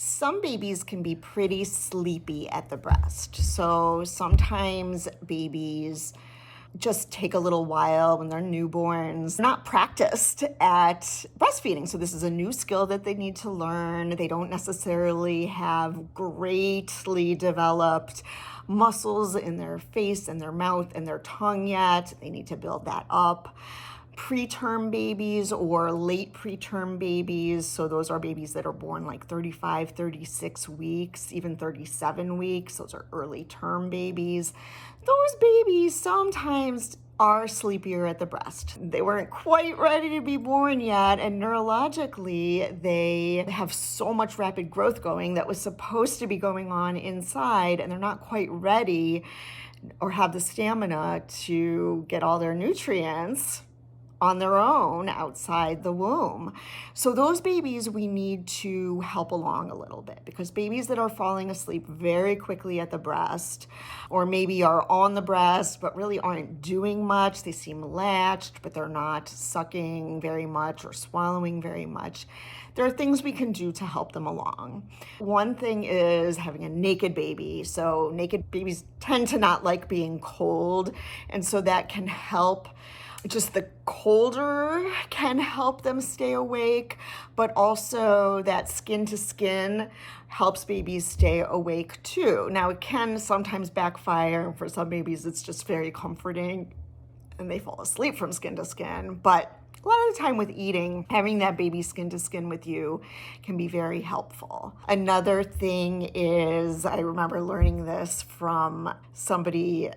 Some babies can be pretty sleepy at the breast. So sometimes babies just take a little while when they're newborns, not practiced at breastfeeding. So this is a new skill that they need to learn. They don't necessarily have greatly developed muscles in their face and their mouth and their tongue yet. They need to build that up. Preterm babies or late preterm babies, so those are babies that are born like 35, 36 weeks, even 37 weeks. Those are early term babies. Those babies sometimes are sleepier at the breast. They weren't quite ready to be born yet, and neurologically, they have so much rapid growth going that was supposed to be going on inside, and they're not quite ready or have the stamina to get all their nutrients on their own outside the womb. So those babies we need to help along a little bit, because babies that are falling asleep very quickly at the breast, or maybe are on the breast but really aren't doing much, they seem latched but they're not sucking very much or swallowing very much, there are things we can do to help them along. One thing is having a naked baby. So naked babies tend to not like being cold, and so that can help. Just the colder can help them stay awake, but also that skin to skin helps babies stay awake too. Now, it can sometimes backfire, and for some babies it's just very comforting and they fall asleep from skin to skin, but a lot of the time with eating, having that baby skin to skin with you can be very helpful. Another thing is, I remember learning this from somebody,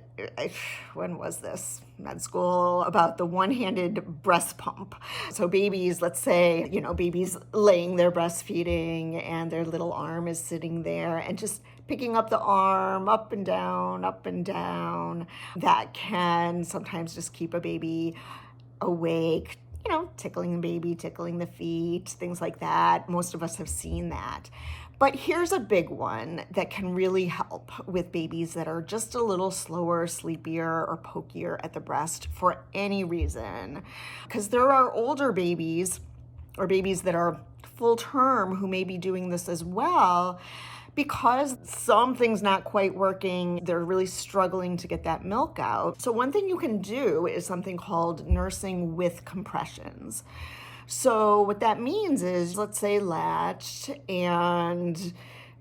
when was this? Med school, about the one-handed breast pump. So babies, let's say, babies laying there breastfeeding and their little arm is sitting there and just picking up the arm up and down, that can sometimes just keep a baby awake. Tickling the baby, tickling the feet, things like that. Most of us have seen that. But here's a big one that can really help with babies that are just a little slower, sleepier, or pokier at the breast for any reason. Because there are older babies or babies that are full term who may be doing this as well. Because something's not quite working, they're really struggling to get that milk out. So one thing you can do is something called nursing with compressions. So what that means is, let's say latched and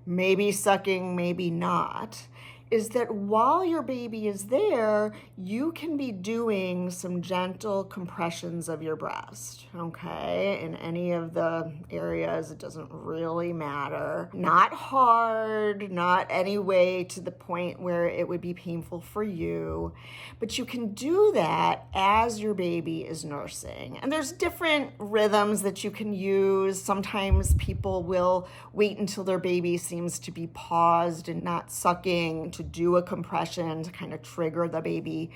maybe sucking, maybe not, is that while your baby is there, you can be doing some gentle compressions of your breast, okay? In any of the areas, it doesn't really matter. Not hard, not any way to the point where it would be painful for you, but you can do that as your baby is nursing. And there's different rhythms that you can use. Sometimes people will wait until their baby seems to be paused and not sucking to do a compression to kind of trigger the baby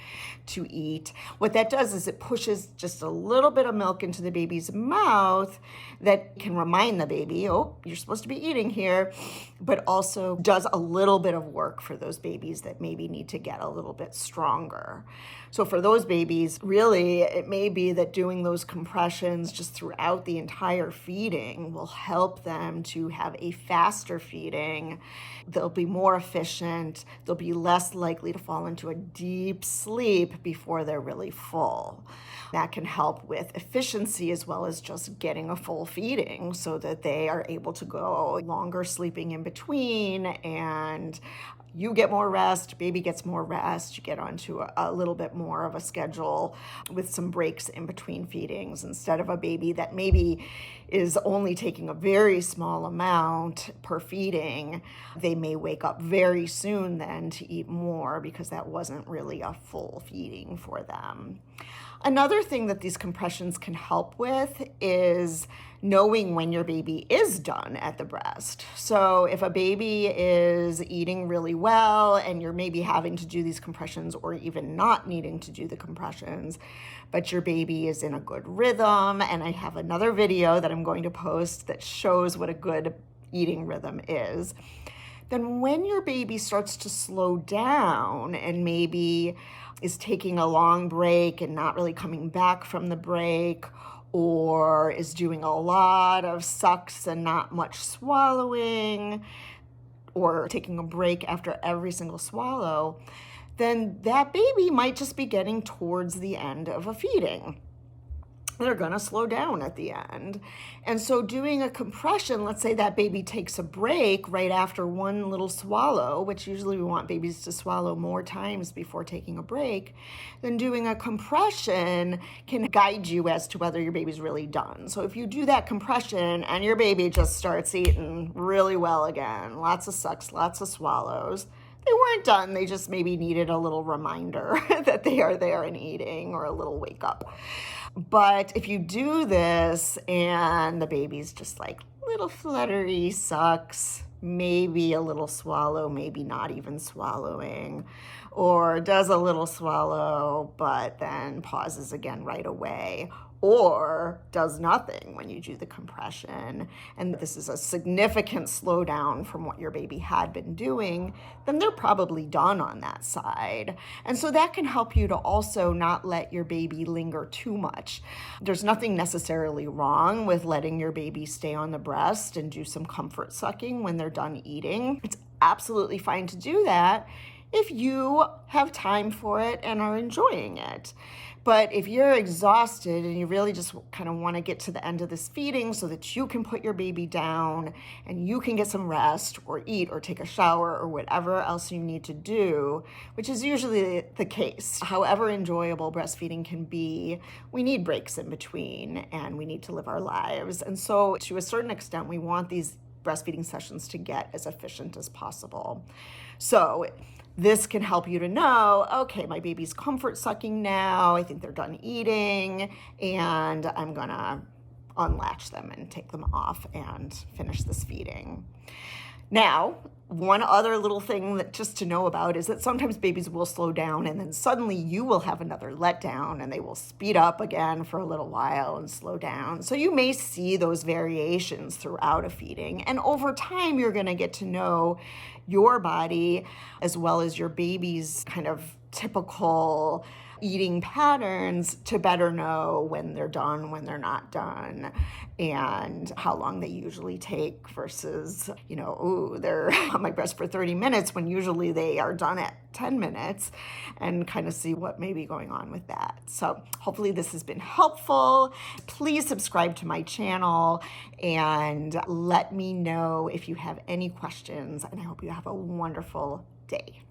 to eat. What that does is it pushes just a little bit of milk into the baby's mouth that can remind the baby, oh, you're supposed to be eating here, but also does a little bit of work for those babies that maybe need to get a little bit stronger. So for those babies, really, it may be that doing those compressions just throughout the entire feeding will help them to have a faster feeding. They'll be more efficient. They'll be less likely to fall into a deep sleep before they're really full. That can help with efficiency as well as just getting a full feeding so that they are able to go longer sleeping in between, and you get more rest, baby gets more rest, you get onto a little bit more of a schedule with some breaks in between feedings, instead of a baby that maybe is only taking a very small amount per feeding. They may wake up very soon then to eat more because that wasn't really a full feeding for them. Another thing that these compressions can help with is knowing when your baby is done at the breast. So if a baby is eating really well and you're maybe having to do these compressions or even not needing to do the compressions, but your baby is in a good rhythm, and I have another video that I'm going to post that shows what a good eating rhythm is, then when your baby starts to slow down and maybe is taking a long break and not really coming back from the break, or is doing a lot of sucks and not much swallowing, or taking a break after every single swallow, then that baby might just be getting towards the end of a feeding. They're going to slow down at the end. And so doing a compression, let's say that baby takes a break right after one little swallow, which usually we want babies to swallow more times before taking a break, then doing a compression can guide you as to whether your baby's really done. So if you do that compression and your baby just starts eating really well again, lots of sucks, lots of swallows, they weren't done. They just maybe needed a little reminder that they are there and eating, or a little wake up. But if you do this and the baby's just like little fluttery sucks, maybe a little swallow, maybe not even swallowing, or does a little swallow but then pauses again right away, or does nothing when you do the compression, and this is a significant slowdown from what your baby had been doing, then they're probably done on that side. And so that can help you to also not let your baby linger too much. There's nothing necessarily wrong with letting your baby stay on the breast and do some comfort sucking when they're done eating. It's absolutely fine to do that if you have time for it and are enjoying it. But if you're exhausted and you really just kind of want to get to the end of this feeding so that you can put your baby down and you can get some rest or eat or take a shower or whatever else you need to do, which is usually the case, however enjoyable breastfeeding can be, we need breaks in between and we need to live our lives. And so to a certain extent, we want these breastfeeding sessions to get as efficient as possible. So this can help you to know, okay, my baby's comfort sucking now. I think they're done eating, and I'm gonna unlatch them and take them off and finish this feeding. Now, one other little thing that just to know about is that sometimes babies will slow down and then suddenly you will have another letdown and they will speed up again for a little while and slow down. So you may see those variations throughout a feeding. And over time, you're going to get to know your body as well as your baby's kind of typical eating patterns to better know when they're done, when they're not done, and how long they usually take versus, they're on my breast for 30 minutes when usually they are done at 10 minutes, and kind of see what may be going on with that. So hopefully this has been helpful. Please subscribe to my channel and let me know if you have any questions, and I hope you have a wonderful day.